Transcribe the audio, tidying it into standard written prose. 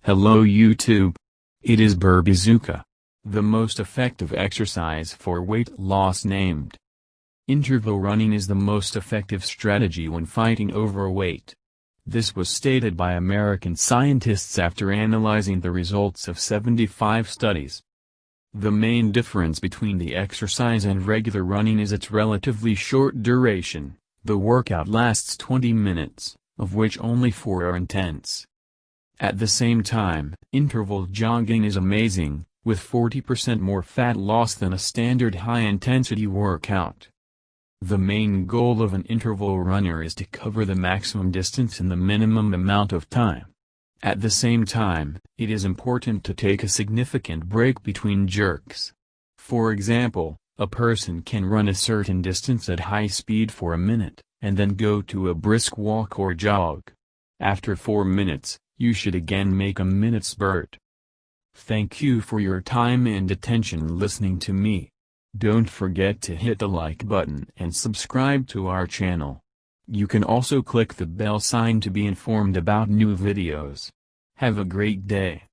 Hello YouTube. It is Burbazooka. The most effective exercise for weight loss named. Interval running is the most effective strategy when fighting overweight. This was stated by American scientists after analyzing the results of 75 studies. The main difference between the exercise and regular running is its relatively short duration. The workout lasts 20 minutes, of which only 4 are intense. At the same time, interval jogging is amazing, with 40% more fat loss than a standard high-intensity workout. The main goal of an interval runner is to cover the maximum distance in the minimum amount of time. At the same time, it is important to take a significant break between jerks. For example, a person can run a certain distance at high speed for a minute, and then go to a brisk walk or jog. After 4 minutes, you should again make a minute spurt. Thank you for your time and attention listening to me. Don't forget to hit the like button and subscribe to our channel. You can also click the bell sign to be informed about new videos. Have a great day.